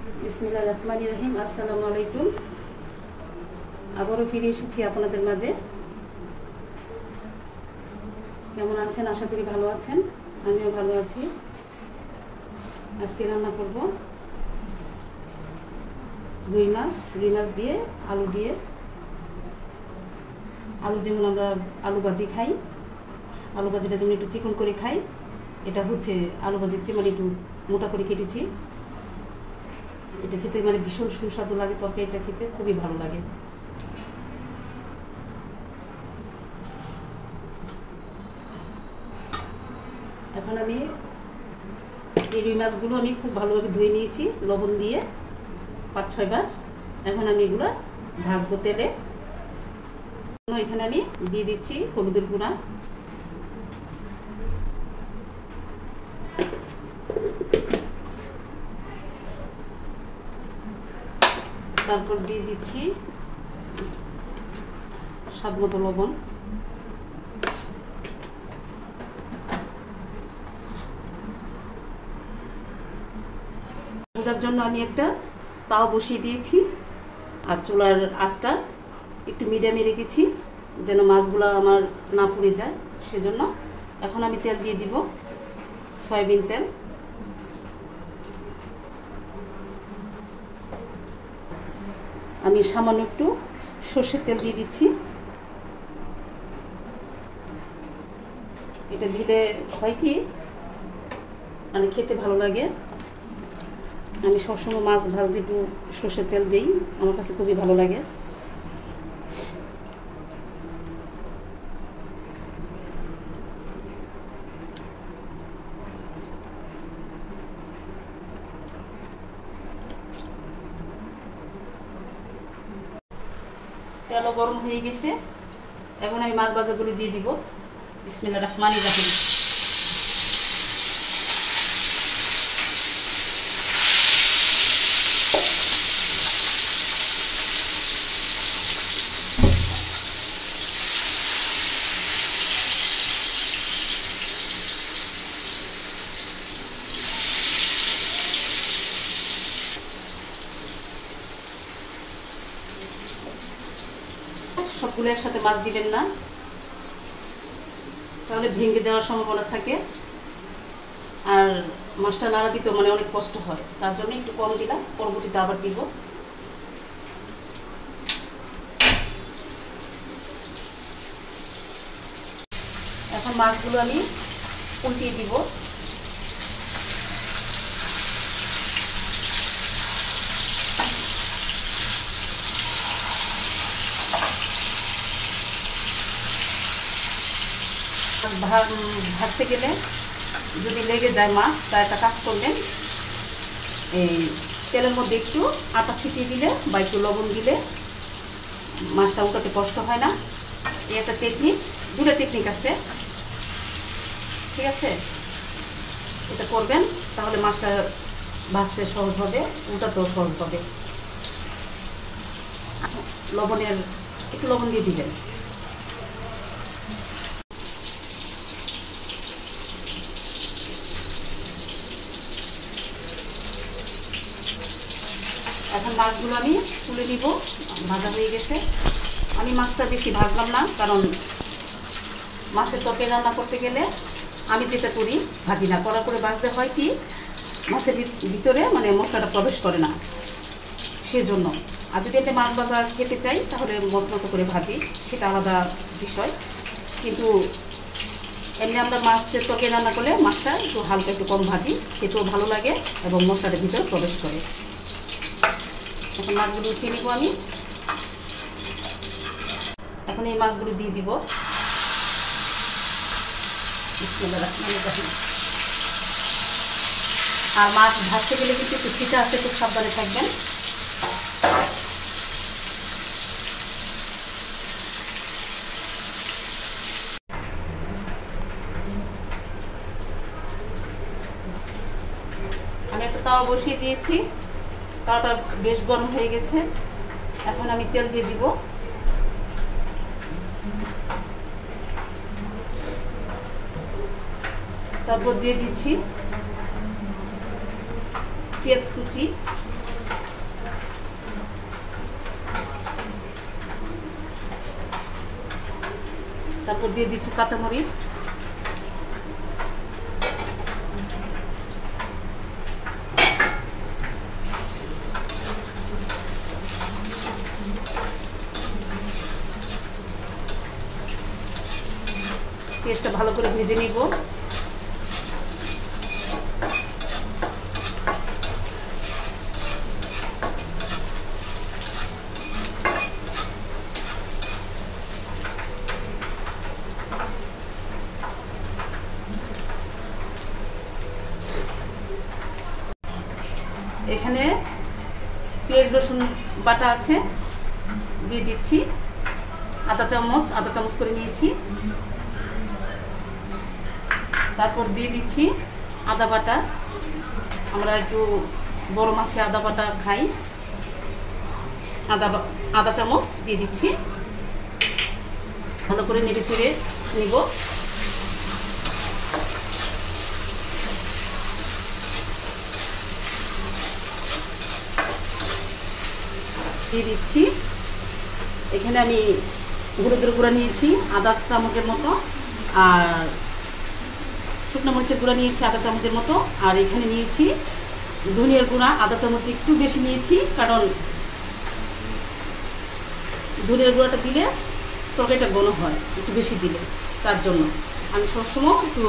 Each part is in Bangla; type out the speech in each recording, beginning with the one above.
বিসমিল্লাহির রহমানির রহিম। আসসালামু আলাইকুম। আবারও ফিরে এসেছি আপনাদের মাঝে। কেমন আছেন? আশা করি ভালো আছেন। আমিও ভালো আছি। আজকে রান্না করব রুই মাছ দিয়ে আলু দিয়ে। আলু যেমন আমরা আলু ভাজি খাই, আলু ভাজিটা যেমন একটু চিকন করে খাই, এটা হচ্ছে আলু ভাজির চেয়ে মানে একটু মোটা করে কেটেছি। এটা খেতে মানে ভীষণ সুস্বাদু লাগে, তরকারিটা খেতে খুবই ভালো লাগে। এখন আমি এই রুই মাছগুলো আমি খুব ভালোভাবে ধুয়ে নিয়েছি লবণ দিয়ে 5-6 বার। এখন আমি এগুলো ভাজবো তেলে। এখানে আমি দিয়ে দিচ্ছি হলুদের গুঁড়া, তারপর দিয়ে দিচ্ছি স্বাদ মতো লবণ, ভাজার জন্য আমি একটা তাও বসিয়ে দিয়েছি আর চুলার আঁচটা একটু মিডিয়ামে রেখেছি যেন মাছগুলো আমার না পুড়ে যায়, সেজন্য। এখন আমি তেল দিয়ে দিব, সয়াবিন তেল। আমি সামান্য একটু সর্ষের তেল দিয়ে দিচ্ছি। এটা দিলে হয় কি মানে খেতে ভালো লাগে। আমি সবসময় মাছ ভাজতে একটু সর্ষের তেল দিই, আমার কাছে খুবই ভালো লাগে। তেলও গরম হয়ে গেছে। এখন আমি মাছ ভাজাগুলো দিয়ে দিব। বিসমিল্লাহির রহমানির রহিম। সবগুলো একসাথে মাছ দিবেন না, তাহলে ভেঙে যাওয়ার সম্ভাবনা থাকে, আর মাছটা নাড়া দিতেও মানে অনেক কষ্ট হয়। তার জন্য একটু কম দিলাম, পরবর্তীতে আবার দিব। এখন মাছগুলো আমি উল্টিয়ে দিব। ভাজতে গেলে যদি লেগে যায় মাছ, তা একটা কাজ করবেন, এই তেলের মধ্যে একটু আটা ছিটিয়ে দিলে বা একটু লবণ দিলে মাছটা উঠাতে কষ্ট হয় না। এই একটা টেকনিক, দুটো টেকনিক আছে, ঠিক আছে? এটা করবেন, তাহলে মাছটা ভাজতে সহজ হবে, উঠাতেও সহজ হবে। একটু লবণ দিয়ে দিবেন। এখন মাছগুলো আমি তুলে নিব, ভাজা হয়ে গেছে। আমি মাছটা বেশি ভাজলাম না, কারণ মাছের তরকারি রান্না করতে গেলে আমি যেটা করি ভাজি না, কড়া করে ভাজতে হয় কি মাছের ভিতরে মানে মশলাটা প্রবেশ করে না, সেজন্য। আর যদি একটা মাছ ভাজা খেতে চাই তাহলে মতো করে ভাজি, সেটা আলাদা বিষয়। কিন্তু এমনি আমরা মাছের তরকারি রান্না করলে মাছটা একটু হালকা একটু কম ভাজি, খেতেও ভালো লাগে এবং মশলাটার ভিতরে প্রবেশ করে। এখন মাছগুলো উঠিয়ে নিব আমি। এখন এই মাছগুলো দিয়ে দিব। আর মাছ ভাজতে গেলে কিন্তু একটু ফিটা আছে, একটু সাবধানে থাকবেন। আমি একটা তাওয়া বসিয়ে দিয়েছি, তাওয়াটা বেশ গরম হয়ে গেছে। এখন আমি তেল দিয়ে দিব। তারপর দিয়ে দিচ্ছি পেঁয়াজ কুচি, তারপর দিয়ে দিচ্ছি কাঁচামরিচ, পেঁয়াজটা ভালো করে ভেজে নিব। এখানে পেঁয়াজ রসুন বাটা আছে, দিয়ে দিচ্ছি আধা চামচ করে নিয়েছি। তারপর দিয়ে দিচ্ছি আদা বাটা, আমরা একটু বড় মাছে আদা বাটা খাই, আধা চামচ দিয়ে দিচ্ছি। ভালো করে নেড়ে চেড়ে নিব। দিয়ে দিচ্ছি এখানে আমি হলুদের গুঁড়া নিয়েছি আধা চামচের মতো, আর শুকনো মরিচের গুঁড়া নিয়েছি আধা চামচের মতো, আর এখানে নিয়েছি ধনিয়ার গুঁড়া আধা চামচ, একটু বেশি নিয়েছি কারণ ধনিয়ার গুঁড়াটা দিলে তরকারিটা ঘন হয়, একটু বেশি দিলে, তার জন্য আমি সবসময় একটু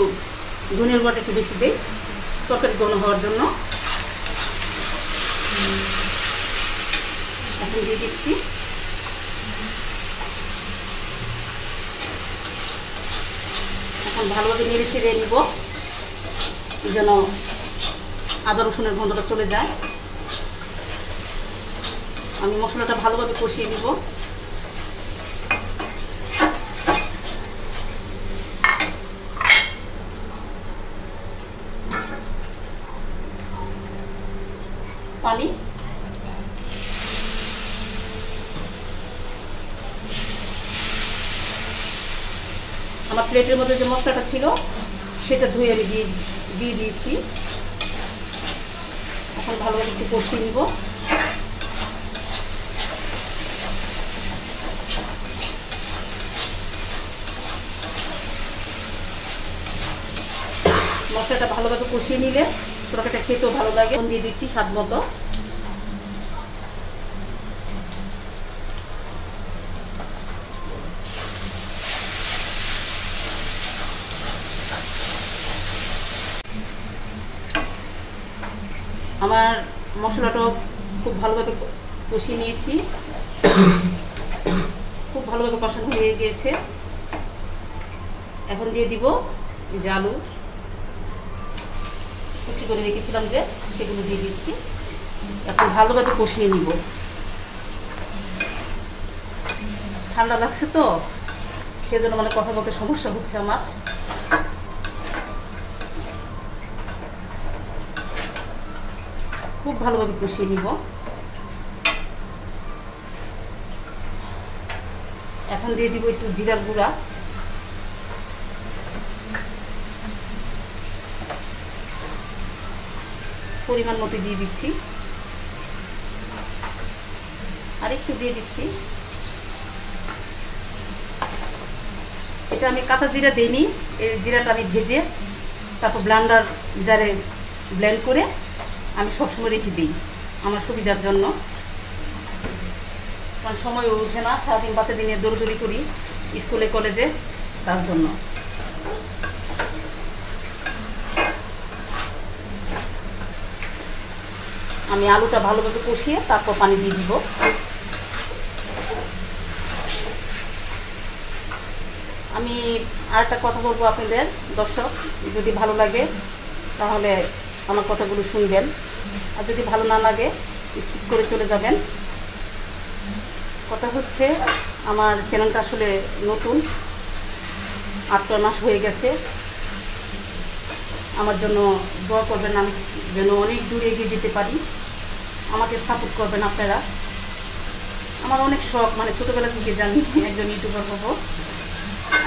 ধনিয়ার গুঁড়াটা একটু বেশি দিই তরকারি ঘন হওয়ার জন্য। এখন দিয়ে দিচ্ছি এখন ভালোভাবে নেড়ে চেড়ে নিব যেন আদা রসুনের গন্ধটা চলে যায়। আমি মশলাটা ভালোভাবে কষিয়ে নিব। পানি, আমার প্লেটের মধ্যে যে মশলাটা ছিল সেটা ধুয়ে আমি দিয়ে দিয়েছি। এখন ভালোভাবে একটু কষিয়ে নিব। মশলাটা ভালোভাবে কষিয়ে নিলে তরকারিটা খেতেও ভালো লাগে। দিয়ে দিচ্ছি স্বাদ মতো। আমার মশলাটাও খুব ভালোভাবে কষিয়ে নিয়েছি, খুব ভালোভাবে কষানো হয়ে গিয়েছে। এখন দিয়ে দিব যে আলু কুচি করে রেখেছিলাম যে সেগুলো দিয়ে দিচ্ছি। এখন ভালোভাবে কষিয়ে নিব। ঠান্ডা লাগছে তো সেজন্য মানে কথা বলতে সমস্যা হচ্ছে আমার। খুব ভালোভাবে কষিয়ে নিব। এখন দিয়ে দিব একটু জিরার গুঁড়া, পরিমাণ মতো দিয়ে দিচ্ছি, আর একটু দিয়ে দিচ্ছি। এটা আমি কাঁচা জিরা দেইনি, এই জিরাটা আমি ভেজে তারপর ব্লেন্ডার জারে ব্লেন্ড করে আমি সবসময় রেখে দিই আমার সুবিধার জন্য, কারণ সময় ওঠে না, সারাদিন বাচ্চা দিনে দৌড়দৌড়ি করি স্কুলে কলেজে, তার জন্য। আমি আলুটা ভালোভাবে কষিয়ে তারপর পানি দিয়ে দিব। আমি আরেকটা কথা বলবো আপনাদের দর্শক, যদি ভালো লাগে তাহলে আমার কথাগুলো শুনবেন, আর যদি ভালো না লাগে স্কিপ করে চলে যাবেন। কথা হচ্ছে আমার চ্যানেলটা আসলে নতুন, 8 মাস হয়ে গেছে। আমার জন্য দোয়া করবেন, আমি যেন অনেক দূর এগিয়ে যেতে পারি, আমাকে সাপোর্ট করবেন আপনারা। আমার অনেক শখ, মানে ছোটোবেলা থেকে জানি একজন ইউটিউবার হবো।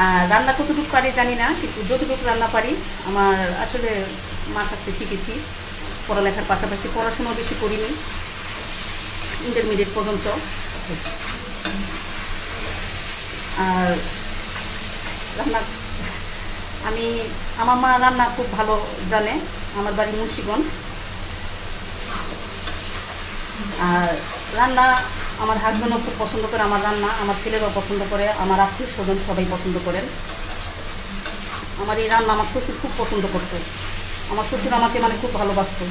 আর রান্না কতটুকু পারি জানি না, কিন্তু যতটুকু রান্না পারি আমার আসলে মার কাছ থেকে শিখেছি। পড়ালেখার পাশাপাশি পড়াশোনাও বেশি করিনি, ইন্টারমিডিয়েট পর্যন্ত। আর রান্না আমার মা রান্না খুব ভালো জানে। আমার বাড়ি মুন্সিগঞ্জ। আর রান্না আমার হাজব্যান্ডও খুব পছন্দ করে আমার রান্না, আমার ছেলেরাও পছন্দ করে, আমার আত্মীয় স্বজন সবাই পছন্দ করেন আমার এই রান্না। আমার শ্বশুর খুব পছন্দ করতো, আমার শ্বশুর আমাকে মানে খুব ভালোবাসতো।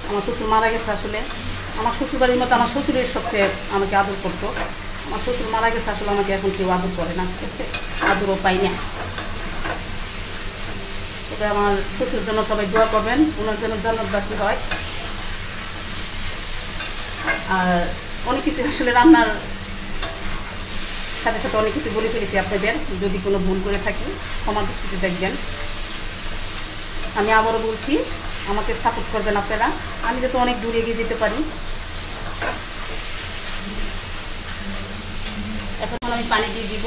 আমার শ্বশুর মারা গেছে আসলে। আমার শ্বশুরবাড়ির মতো আমার শ্বশুরের সবচেয়ে আমাকে আদর করতো। আমার শ্বশুর মারা গেছে আসলে, আমাকে এখন কেউ আদর করে না, ঠিক আছে, আদরও পাই না। তবে আমার শ্বশুর জন্য সবাই দোয়া করবেন, ওনার জন্য জান্নাতবাসী হয়। আর অনেক কিছু আসলে রান্নার সাথে সাথে অনেক কিছু বলে ফেলেছি আপনাদের, যদি কোনো ভুল করে থাকি ক্ষমা দৃষ্টিতে দেখবেন। আমি আবারও বলছি, আমাকে সাপোর্ট করবেন আপনারা, আমি যাতে অনেক দূরে এগিয়ে যেতে পারি। এখন আমি পানি দিয়ে দিব।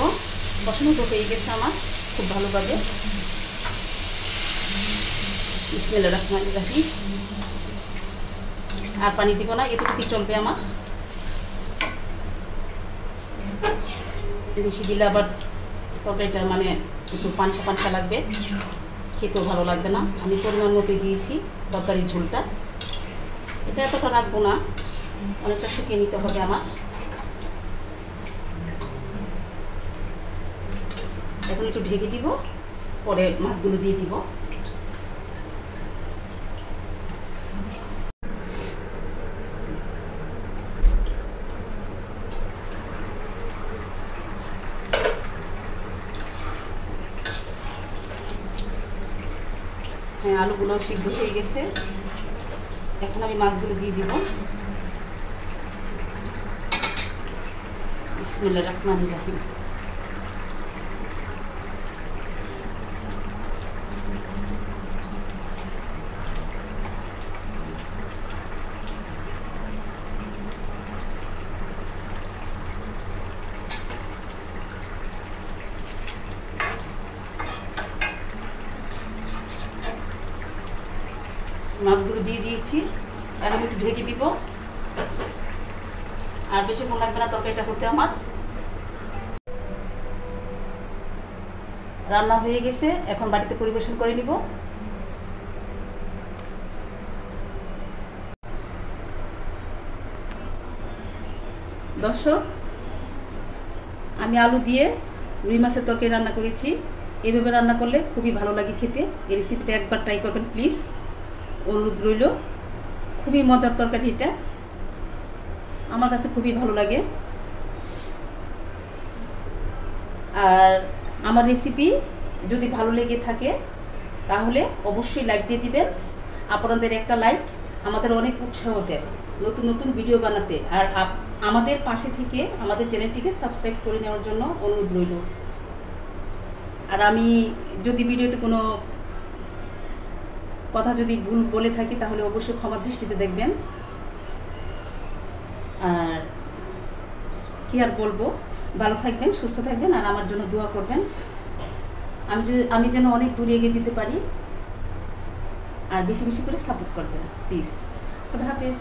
বসানো তো হয়ে গেছে আমার খুব ভালোভাবে। বিসমিল্লাহির রহমানির রহিম। আর পানি দিব না, এতটুকু চলবে আমার। বেশি দিলে আবার তরকারিটা মানে একটু পানসা পানসা লাগবে, খেতেও ভালো লাগবে না। আমি পরিমাণ মতো দিয়েছি তরকারির ঝোলটা। এটা এতটা রাখবো না, অনেকটা শুকিয়ে নিতে হবে আমার। এখন একটু ঢেকে দিব, পরে মাছগুলো দিয়ে দিব। হ্যাঁ, আলুগুলো সিদ্ধ হয়ে গেছে। এখন আমি মাছগুলো দিয়ে দিব। বিসমিল্লাহির রহমানির রহিম। মাছগুলো দিয়ে দিয়েছি, এখন একটু ঢেকে দিব। আর বেশিক্ষণ লাগবে না তরকারিটা হতে আমার। রান্না হয়ে গেছে, এখন বাড়িতে পরিবেশন করে নিব। দর্শক, আমি আলু দিয়ে রুই মাছের তরকারি রান্না করেছি। এইভাবে রান্না করলে খুবই ভালো লাগে খেতে। এই রেসিপিটা একবার ট্রাই করবেন প্লিজ, অনুরোধ রইল। খুবই মজার তরকারি এটা, আমার কাছে খুবই ভালো লাগে। আর আমার রেসিপি যদি ভালো লেগে থাকে তাহলে অবশ্যই লাইক দিয়ে দিবেন। আপনাদের একটা লাইক আমাদের অনেক উৎসাহ দেয় নতুন নতুন ভিডিও বানাতে। আর আমাদের পাশে থেকে আমাদের চ্যানেলটিকে সাবস্ক্রাইব করে নেওয়ার জন্য অনুরোধ রইল। আর আমি যদি ভিডিওতে কোনো কথা যদি ভুল বলে থাকি তাহলে অবশ্যই ক্ষমা দৃষ্টিতে দেখবেন। আর কি আর বলবো, ভালো থাকবেন, সুস্থ থাকবেন, আর আমার জন্য দোয়া করবেন। আমি যেন অনেক দূরে এগিয়ে যেতে পারি। আর বেশি বেশি করে সাপোর্ট করবেন প্লিজ। খুদা হাফেজ।